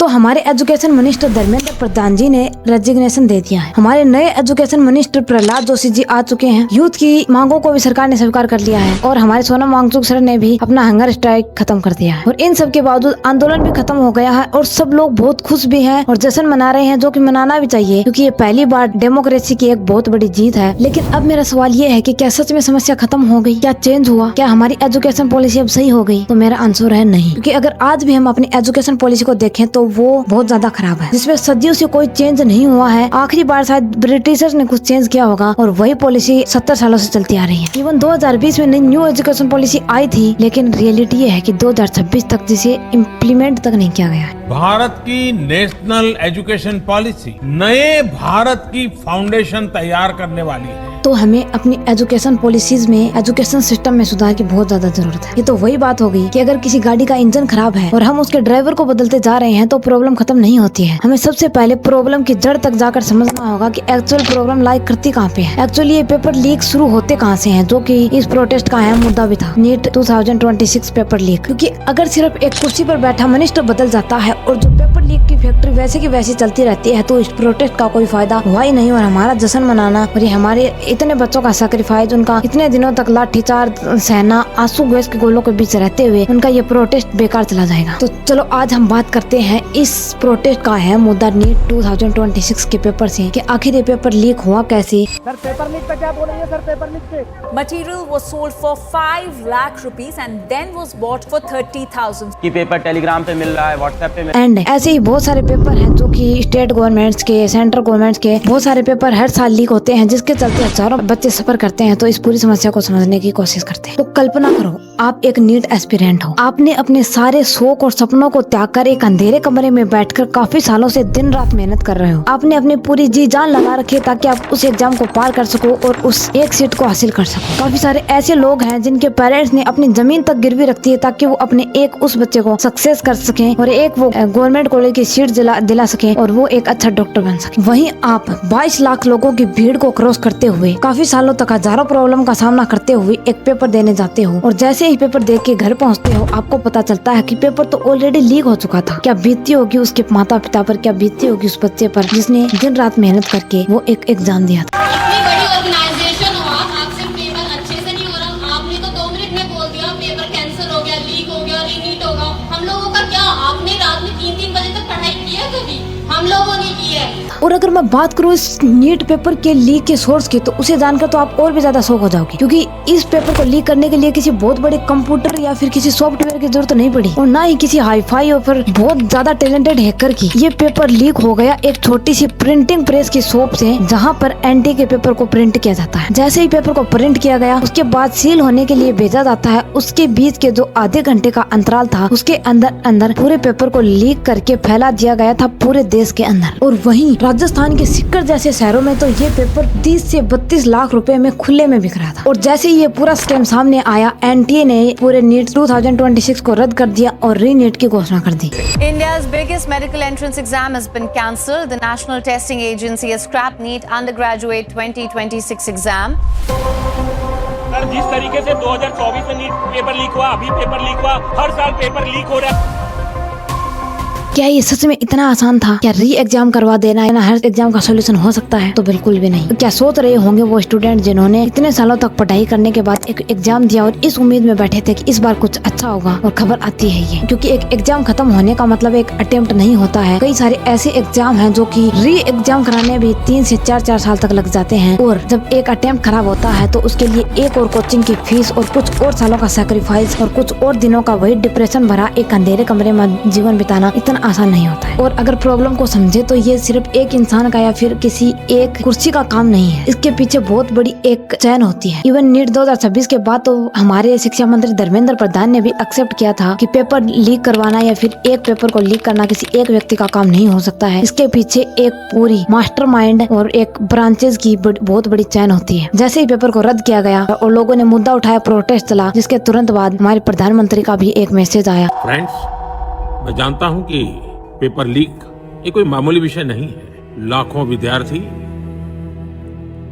तो हमारे education minister Dharmendra Pradhan जी ने रेजिग्नेशन दे दिया है। हमारे नए एजुकेशन मिनिस्टर प्रहलाद जोशी जी आ चुके हैं। यूथ की मांगों को भी सरकार ने स्वीकार कर लिया है और हमारे सोनम वांगचुक सर ने भी अपना हंगर स्ट्राइक खत्म कर दिया है। और इन सब के बावजूद आंदोलन भी खत्म हो गया है और सब लोग बहुत खुश भी हैं और जश्न मना रहे हैं, जो कि मनाना भी चाहिए क्योंकि ये पहली बार डेमोक्रेसी की एक बहुत बड़ी जीत है। लेकिन अब मेरा सवाल ये है कि क्या सच में समस्या खत्म हो गई? क्या चेंज हुआ? क्या हमारी एजुकेशन पॉलिसी अब सही हो गई? तो मेरा आंसर है नहीं, क्योंकि अगर आज भी हम अपनी एजुकेशन पॉलिसी को देखें तो वो बहुत ज्यादा खराब है, जिसमें सदियों से कोई चेंज नहीं हुआ है। आखिरी बार शायद ब्रिटिशर्स ने कुछ चेंज किया होगा और वही पॉलिसी 70 सालों से चलती आ रही है। इवन 2020 में नई न्यू एजुकेशन पॉलिसी आई थी, लेकिन रियलिटी ये है कि 2026 तक जिसे इम्प्लीमेंट तक नहीं किया गया है। भारत की नेशनल एजुकेशन पॉलिसी नए भारत की फाउंडेशन तैयार करने वाली है। तो हमें अपनी एजुकेशन पॉलिसीज में, एजुकेशन सिस्टम में सुधार की बहुत ज्यादा जरूरत है। ये तो वही बात हो गई कि अगर किसी गाड़ी का इंजन खराब है और हम उसके ड्राइवर को बदलते जा रहे हैं तो प्रॉब्लम खत्म नहीं होती है। हमें सबसे पहले प्रॉब्लम की जड़ तक जाकर समझना होगा कि एक्चुअल प्रॉब्लम लाइक करती कहाँ पे है। एक्चुअली ये पेपर लीक शुरू होते कहाँ से हैं, जो कि इस प्रोटेस्ट का अहम मुद्दा भी था, नीट 2026 पेपर लीक। क्योंकि अगर सिर्फ एक कुर्सी पर बैठा मिनिस्टर बदल जाता है और जो पेपर लीक की फैक्ट्री वैसे की वैसी चलती रहती है तो इस प्रोटेस्ट का कोई फायदा हुआ ही नहीं। और हमारा जश्न मनाना और ये हमारे इतने बच्चों का सैक्रिफाइस, उनका इतने दिनों तक लाठीचार्ज सहना, आंसू गैस के गोलों के बीच रहते हुए उनका ये प्रोटेस्ट बेकार चला जाएगा। तो चलो आज हम बात करते हैं इस प्रोटेस्ट का है मुद्दा नीट 2026 के पेपर से, कि आखिर ये पेपर लीक हुआ कैसे। सर पेपर लीक पे क्या बोलेंगे? सर पेपर लीक पे Material was sold for 5 lakh rupees and then was bought for 30,000. कि पेपर टेलीग्राम पे मिल रहा है, व्हाट्सएप पे मिल एंड ऐसे ही बहुत सारे पेपर हैं जो कि स्टेट गवर्नमेंट्स के, सेंट्रल गवर्नमेंट्स के बहुत सारे पेपर हर साल लीक होते हैं, जिसके चलते हजारों बच्चे सफर करते हैं। तो इस पूरी समस्या को समझने की कोशिश करते हैं। तो कल्पना करो, आप एक नीट एस्पिरेंट हो। आपने अपने सारे शौक और सपनों को त्याग कर एक अंधेरे कमरे में बैठकर काफी सालों से दिन रात मेहनत कर रहे हो। आपने अपनी पूरी जी जान लगा रखी है ताकि आप उस एग्जाम को पार कर सको और उस एक सीट को हासिल कर सको। काफी सारे ऐसे लोग हैं जिनके पेरेंट्स ने अपनी जमीन तक गिरवी रखती है ताकि वो अपने एक उस बच्चे को सक्सेस कर सके और एक वो गवर्नमेंट कॉलेज की सीट दिला सके और वो एक अच्छा डॉक्टर बन सके। वहीं आप 22 लाख लोगों की भीड़ को क्रॉस करते हुए, काफी सालों तक हजारों प्रॉब्लम का सामना करते हुए एक पेपर देने जाते हो और जैसे ही पेपर दे के घर पहुंचते हो आपको पता चलता है कि पेपर तो ऑलरेडी लीक हो चुका था। क्या बीतती होगी उसके माता पिता पर, क्या बीतती होगी उस बच्चे पर जिसने दिन रात मेहनत करके वो एक एग्जाम दिया था। इतनी बड़ी ऑर्गेनाइजेशन हो, आपसे पेपर अच्छे से नहीं हो रहा, आपने तो 2 मिनट में बोल दिया पेपर कैंसिल हो गया, लीक हो गया, रीनीट होगा। हम लोगों का क्या? आपने रात में 3-3 बजे तक पढ़ाई की है कभी? हम लोगों ने की है। और अगर मैं बात करूँ इस नीट पेपर के लीक के सोर्स की, तो उसे जानकर तो आप और भी ज्यादा शॉक हो जाओगे, क्योंकि इस पेपर को लीक करने के लिए किसी बहुत बड़े कंप्यूटर या फिर किसी सॉफ्टवेयर की जरूरत नहीं पड़ी और ना ही किसी हाईफाई और फिर बहुत ज्यादा टैलेंटेड हैकर की। ये पेपर लीक हो गया एक छोटी सी प्रिंटिंग प्रेस की शॉप से, जहाँ पर एनटी के पेपर को प्रिंट किया जाता है। जैसे ही पेपर को प्रिंट किया गया उसके बाद सील होने के लिए भेजा जाता है। उसके बीच के जो आधे घंटे का अंतराल था उसके अंदर पूरे पेपर को लीक करके फैला दिया गया था पूरे देश के अंदर। और वहीं राजस्थान के सिक्कर जैसे शहरों में तो ये पेपर 30 से 32 लाख रुपए में खुले में बिक रहा था। और जैसे ही ये पूरा स्कैम सामने आया, एनटीए ने पूरे नीट 2026 को रद्द कर दिया और रीनीट की घोषणा कर दी। India's biggest medical entrance exam has been cancelled. The National Testing Agency has scrapped NEET undergraduate 2026 exam. Sir जिस तरीके से 2024 में नीट पेपर लीक हुआ, अभी पेपर लीक हुआ, हर साल पेपर लीक हो रहा है। क्या ये सच में इतना आसान था? क्या री एग्जाम करवा देना है ना हर एग्जाम का सोल्यूशन हो सकता है? तो बिल्कुल भी नहीं। क्या सोच रहे होंगे वो स्टूडेंट जिन्होंने इतने सालों तक पढ़ाई करने के बाद एक एग्जाम दिया और इस उम्मीद में बैठे थे कि इस बार कुछ अच्छा होगा, और खबर आती है ये, क्योंकि एक एग्जाम खत्म होने का मतलब एक अटेम्प्ट नहीं होता है। कई सारे ऐसे एग्जाम हैं जो कि री एग्जाम कराने भी 3 से 4 साल तक लग जाते हैं। और जब एक अटेम्प्ट खराब होता है तो उसके लिए एक और कोचिंग की फीस और कुछ और सालों का सैक्रिफाइस और कुछ और दिनों का वही डिप्रेशन भरा एक अंधेरे कमरे में जीवन बिताना इतना आसान नहीं होता है। और अगर प्रॉब्लम को समझे तो ये सिर्फ एक इंसान का या फिर किसी एक कुर्सी का काम नहीं है, इसके पीछे बहुत बड़ी एक चैन होती है। इवन नीट 2026 के बाद तो हमारे शिक्षा मंत्री धर्मेंद्र प्रधान ने भी एक्सेप्ट किया था कि पेपर लीक करवाना या फिर एक पेपर को लीक करना किसी एक व्यक्ति का काम नहीं हो सकता है। इसके पीछे एक पूरी मास्टरमाइंड और एक ब्रांचेस की बहुत बड़ी चैन होती है। जैसे ही पेपर को रद्द किया गया और लोगों ने मुद्दा उठाया, प्रोटेस्ट चला, जिसके तुरंत बाद हमारे प्रधानमंत्री का भी एक मैसेज आया। फ्रेंड्स, मैं जानता हूं कि पेपर लीक ये कोई मामूली विषय नहीं है। लाखों विद्यार्थी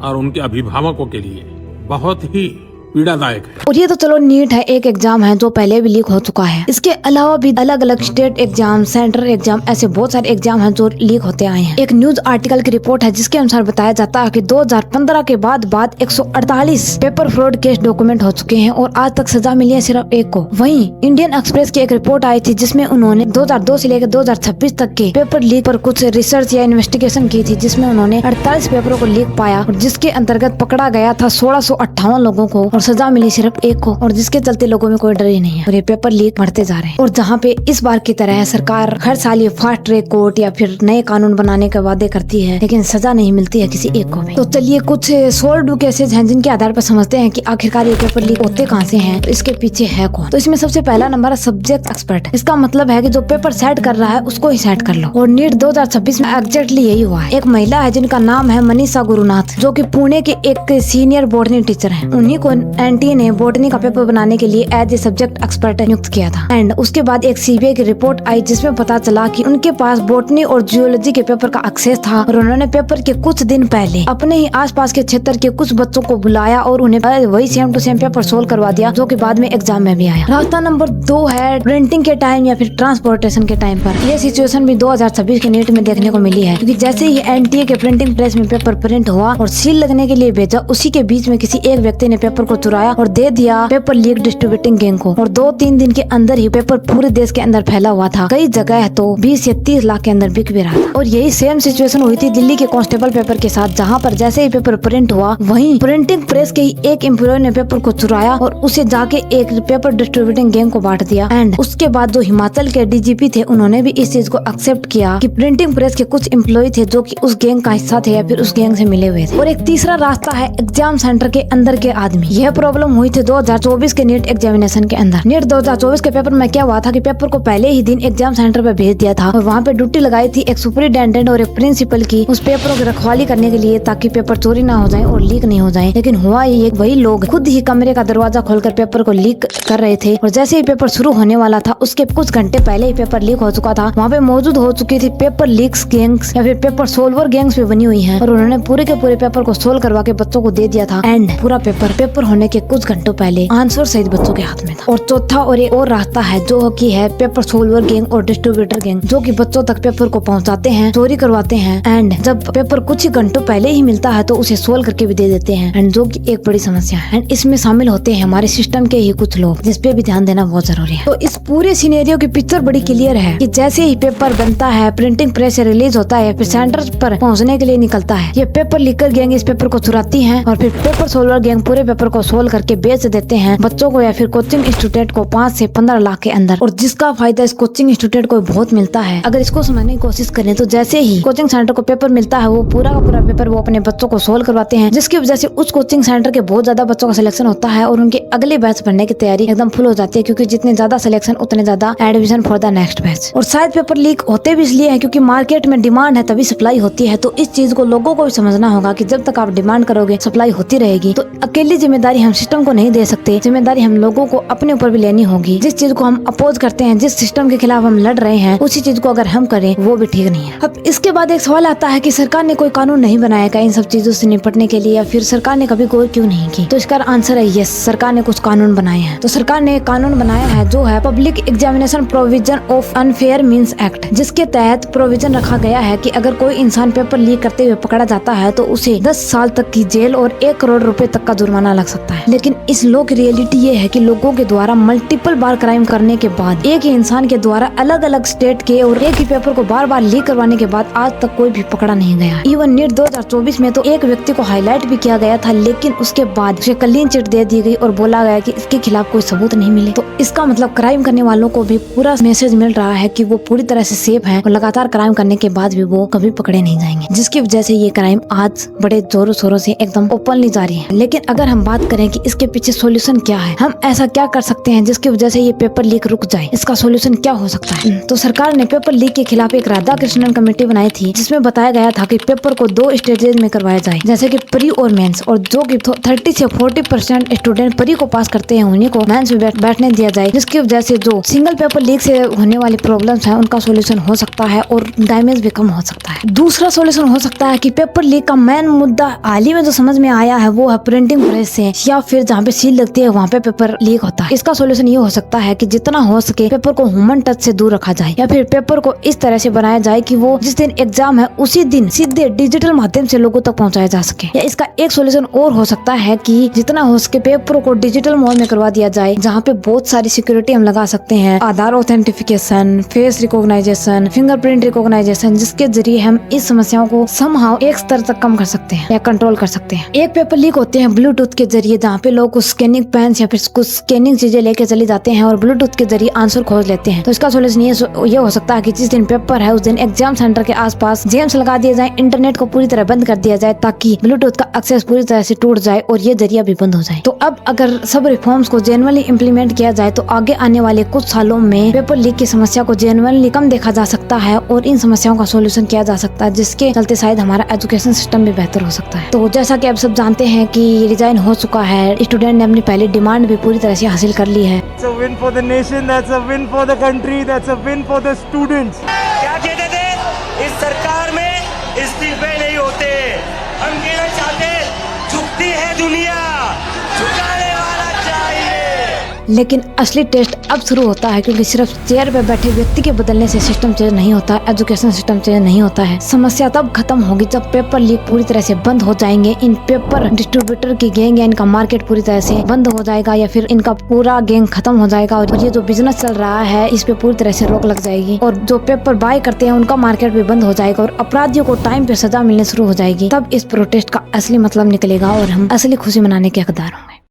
और उनके अभिभावकों के लिए बहुत ही पीड़ादायक है। और ये तो चलो नीट है, एक एग्जाम है जो पहले भी लीक हो चुका है। इसके अलावा भी अलग अलग स्टेट एग्जाम, सेंट्रल एग्जाम, ऐसे बहुत सारे एग्जाम हैं जो लीक होते आए हैं। एक न्यूज आर्टिकल की रिपोर्ट है जिसके अनुसार बताया जाता है कि 2015 के बाद 148 पेपर फ्रॉड केस डॉक्यूमेंट हो चुके हैं और आज तक सजा मिली है सिर्फ एक को। वहीं इंडियन एक्सप्रेस की एक रिपोर्ट आई थी जिसमें उन्होंने 2002 से लेकर 2026 तक के पेपर लीक पर कुछ रिसर्च या इन्वेस्टिगेशन की थी, जिसमें उन्होंने 48 पेपरों को लीक पाया और जिसके अंतर्गत पकड़ा गया था 1658 लोगों को और सजा मिली सिर्फ एक को, और जिसके चलते लोगों में कोई डर ही नहीं है और ये पेपर लीक बढ़ते जा रहे हैं। और जहाँ पे इस बार की तरह सरकार हर साल ये फास्ट ट्रैक कोर्ट या फिर नए कानून बनाने के वादे करती है लेकिन सजा नहीं मिलती है किसी एक को भी। तो चलिए कुछ सोल्ड केसेस हैं जिनके आधार पर समझते हैं कि आखिरकार ये पेपर लीक होते कहाँ से हैं, तो इसके पीछे है कौन। तो इसमें सबसे पहला नंबर है सब्जेक्ट एक्सपर्ट। इसका मतलब है कि जो पेपर सेट कर रहा है उसको ही सेट कर लो, और नीट 2026 में एग्जैक्टली यही हुआ है। एक महिला है जिनका नाम है मनीषा गुरुनाथ, जो कि पुणे के एक सीनियर बॉटनी टीचर हैं। उन्हीं को एनटीए ने बॉटनी का पेपर बनाने के लिए एज ए सब्जेक्ट एक्सपर्ट नियुक्त किया था। एंड उसके बाद एक सीबीआई की रिपोर्ट आई जिसमें पता चला कि उनके पास बॉटनी और जियोलॉजी के पेपर का एक्सेस था और उन्होंने पेपर के कुछ दिन पहले अपने ही आसपास के क्षेत्र के कुछ बच्चों को बुलाया और उन्हें वही same to same paper solve करवा दिया, जो कि बाद में एग्जाम में भी आया। रास्ता नंबर 2 है प्रिंटिंग के टाइम या फिर ट्रांसपोर्टेशन के टाइम पर। यह सिचुएशन भी 2026 के नीट में देखने को मिली है, क्योंकि जैसे ही एनटीए के प्रिंटिंग प्रेस में पेपर प्रिंट हुआ और सील लगने के लिए भेजा, उसी के बीच में किसी एक व्यक्ति ने पेपर को चुराया और दे दिया पेपर लीक डिस्ट्रीब्यूटिंग गैंग को, और 2-3 दिन के अंदर ही पेपर पूरे देश के अंदर फैला हुआ था। कई जगह तो 20 से 30 लाख के अंदर बिक भी रहा था। और यही सेम सिचुएशन हुई थी दिल्ली के कांस्टेबल पेपर के साथ, जहाँ पर जैसे ही पेपर प्रिंट हुआ वहीं प्रिंटिंग प्रेस के ही एक एम्प्लॉय ने पेपर को चुराया और उसे जाके एक पेपर डिस्ट्रीब्यूटिंग गैंग को बांट दिया। एंड उसके बाद जो हिमाचल के डीजीपी थे उन्होंने भी इस चीज को एक्सेप्ट किया कि प्रिंटिंग प्रेस के कुछ एम्प्लॉय थे जो कि उस गैंग का हिस्सा थे या फिर उस गैंग से मिले हुए थे। और एक तीसरा रास्ता है एग्जाम सेंटर के अंदर के आदमी। यह प्रॉब्लम हुई थी 2024 के नीट एग्जामिनेशन के अंदर। नीट 2024 के पेपर में क्या हुआ था कि पेपर को पहले ही दिन एग्जाम सेंटर पे भेज दिया था और वहाँ पे ड्यूटी लगाई थी एक सुपरिटेंडेंट और एक प्रिंसिपल की उस पेपरों की रखवाली करने के लिए, ताकि पेपर चोरी ना हो जाए और लीक नहीं हो जाए। लेकिन हुआ ये वही लोग खुद ही कमरे का दरवाजा खोलकर पेपर को लीक कर रहे थे, और जैसे ही पेपर शुरू होने वाला था उसके कुछ घंटे पहले ही पेपर लीक हो चुका था। वहाँ पे मौजूद हो चुकी थी पेपर लीक्स गैंग्स या फिर पेपर सोल्वर गैंग्स भी बनी हुई हैं, और उन्होंने पूरे के पूरे पेपर को सोल्व करवा के बच्चों को दे दिया था। एंड पूरा पेपर होने के कुछ घंटों पहले आंसर सहित बच्चों के हाथ में था। और चौथा और एक और रास्ता है जो कि है पेपर सोल्वर गैंग और डिस्ट्रीब्यूटर गैंग, जो कि बच्चों तक पेपर को पहुंचाते हैं, चोरी करवाते हैं। एंड जब पेपर कुछ ही घंटों पहले ही मिलता है तो उसे सोल्व करके भी दे देते हैं, एंड जो कि एक बड़ी समस्या है। एंड इसमें शामिल होते हैं हमारे सिस्टम के ही कुछ लोग, जिसपे भी ध्यान देना बहुत जरूरी है। तो इस पूरे सिनेरियो की पिक्चर बड़ी क्लियर है कि जैसे ही पेपर बनता है, प्रिंटिंग प्रेस से रिलीज होता है, फिर सेंटर पर पहुंचने के लिए निकलता है, ये पेपर लीकर गैंग इस पेपर को चुराती है और फिर पेपर सोल्वर गैंग पूरे पेपर को सोल्व करके बेच देते हैं बच्चों को या फिर कोचिंग इंस्टीट्यूट को 5 से 15 लाख के अंदर। और जिसका फायदा इस कोचिंग इंस्टीट्यूट को बहुत मिलता है। अगर इसको समझने की कोशिश करें तो जैसे ही कोचिंग सेंटर को पेपर मिलता है वो पूरा का पूरा पेपर वो अपने बच्चों को सोल्व करवाते हैं, जिसकी वजह से उस कोचिंग सेंटर के बहुत ज्यादा बच्चों का सिलेक्शन होता है और उनके अगले बैच पढ़ने की तैयारी एकदम फुल हो जाती है, क्योंकि जितने ज्यादा सिलेक्शन उतने ज्यादा admission for the next batch. और शायद पेपर लीक होते भी इसलिए है क्योंकि मार्केट में डिमांड है तभी सप्लाई होती है। तो इस चीज को लोगों को भी समझना होगा कि जब तक आप डिमांड करोगे सप्लाई होती रहेगी। तो अकेली जिम्मेदारी हम सिस्टम को नहीं दे सकते, जिम्मेदारी हम लोगों को अपने ऊपर भी लेनी होगी। जिस चीज को हम अपोज करते हैं, जिस सिस्टम के खिलाफ हम लड़ रहे हैं, उसी चीज को अगर हम करें वो भी ठीक नहीं है। अब इसके बाद एक सवाल आता है कि सरकार ने कोई कानून नहीं बनाया क्या इन सब चीजों से निपटने के लिए, या फिर सरकार ने कभी गौर क्यों नहीं की? तो इसका आंसर है यस, सरकार ने कुछ कानून बनाए हैं। तो सरकार ने एक कानून बनाया है जो है public examination provision of unfair means act, जिसके तहत प्रोविजन रखा गया है कि अगर कोई इंसान पेपर लीक करते हुए पकड़ा जाता है तो उसे 10 साल तक की जेल और 1 करोड़ रुपए तक का जुर्माना लग सकता है। लेकिन इस लॉ की रियलिटी ये है कि लोगों के द्वारा मल्टीपल बार क्राइम करने के बाद, एक ही इंसान के द्वारा अलग अलग स्टेट के और एक ही पेपर को बार बार लीक करवाने के बाद आज तक कोई भी पकड़ा नहीं गया। इवन नीट 2024 में तो एक व्यक्ति को हाईलाइट भी किया गया था, लेकिन उसके बाद उसे क्लीन चिट दे दी गई और बोला गया कि इसके खिलाफ कोई सबूत नहीं मिले। तो इसका मतलब क्राइम करने वालों को भी पूरा मैसेज मिल रहा है कि वो पूरी तरह से सेफ है और लगातार क्राइम करने के बाद भी वो कभी पकड़े नहीं जाएंगे, जिसकी वजह से ये क्राइम आज बड़े जोरों शोरों से एकदम ओपनली जारी है। लेकिन अगर हम बात करें कि इसके पीछे सॉल्यूशन क्या है, हम ऐसा क्या कर सकते हैं जिसकी वजह से ये पेपर लीक रुक जाए, इसका सॉल्यूशन क्या हो सकता है? तो सरकार ने पेपर लीक के खिलाफ एक राधा कृष्णन कमेटी बनाई थी, जिसमें बताया गया था कि पेपर को 2 स्टेजेस में करवाया जाए, जैसे कि प्री और मेंस, और जो कि 30 से 40% स्टूडेंट प्री को पास करते हैं उन्हीं को मेंस में बैठने दिया जाए, जिसकी वजह से जो सिंगल पेपर लीक से होने वाली प्रॉब्लम्स हैं उनका सॉल्यूशन हो सकता है और डैमेज भी कम हो सकता है। दूसरा सॉल्यूशन हो सकता है कि पेपर लीक का मेन मुद्दा हाल ही में जो समझ में आया है वो है प्रिंटिंग प्रेस से या फिर जहाँ पे सील लगती है वहाँ पे पेपर लीक होता है। इसका सोल्यूशन ये हो सकता है कि जितना हो सके पेपर को ह्यूमन टच से दूर रखा जाए, या फिर पेपर को इस तरह से बनाया जाए कि वो जिस दिन एग्जाम है उसी दिन सीधे डिजिटल माध्यम से लोगों तक पहुंचाया जा सके। या इसका एक सोल्यूशन और हो सकता है कि जितना हो सके पेपर को डिजिटल मोड में करवा दिया जाए, जहाँ पे बहुत सारी सिक्योरिटी हम लगा सकते हैं, Aadhaar authentication, face recognisation, fingerprint recognisation, जिसके जरिए हम इस समस्याओं को समहाउ एक स्तर तक कम कर सकते हैं या कंट्रोल कर सकते हैं। एक पेपर लीक होते हैं ब्लूटूथ के जरिए, जहाँ पे लोग कुछ स्कैनिंग पेन या फिर कुछ स्कैनिंग चीजें लेके चले जाते हैं और ब्लूटूथ के जरिए आंसर खोज लेते हैं। तो इसका सोल्यूशन ये हो सकता है कि जिस दिन पेपर है उस दिन एग्जाम सेंटर के आसपास जेम्स लगा दिए जाए, इंटरनेट को पूरी तरह बंद कर दिया जाए, ताकि ब्लूटूथ का एक्सेस पूरी तरह से टूट जाए और ये जरिया भी बंद हो जाए। तो अब अगर सब रिफॉर्म्स को जेन्युइनली इम्प्लीमेंट किया जाए तो आगे आने वाले कुछ सालों में पेपर लीक की समस्या को जेन्युइनली कम देखा जा सकता है और इन समस्याओं का सोल्यूशन किया जा सकता है, जिसके चलते शायद हमारा एजुकेशन सिस्टम भी बेहतर हो सकता है। तो जैसा कि आप सब जानते हैं कि डिजाइन हो चुका है, स्टूडेंट ने अपनी पहली डिमांड भी पूरी तरह से हासिल कर ली है। That's a win for the nation, that's a win for the country, that's a win for the students. क्या कहते थे, इस सरकार में इस्तीफे नहीं होते। हम कहना चाहते, झुकती है दुनिया, झुकाने वाला चाहिए। लेकिन असली टेस्ट अब शुरू होता है, क्योंकि सिर्फ चेयर पे बैठे व्यक्ति के बदलने से सिस्टम चेंज नहीं होता, एजुकेशन सिस्टम चेंज नहीं होता है। समस्या तब खत्म होगी जब पेपर लीक पूरी तरह से बंद हो जाएंगे, इन पेपर डिस्ट्रीब्यूटर की गैंग या इनका मार्केट पूरी तरह से बंद हो जाएगा, या फिर इनका पूरा गैंग खत्म हो जाएगा और ये जो बिजनेस चल रहा है इस पे पूरी तरह से रोक लग जाएगी, और जो पेपर बाय करते हैं उनका मार्केट भी बंद हो जाएगा और अपराधियों को टाइम पे सजा मिलने शुरू हो जाएगी। तब इस प्रोटेस्ट का असली मतलब निकलेगा और हम असली खुशी मनाने के हकदार होंगे।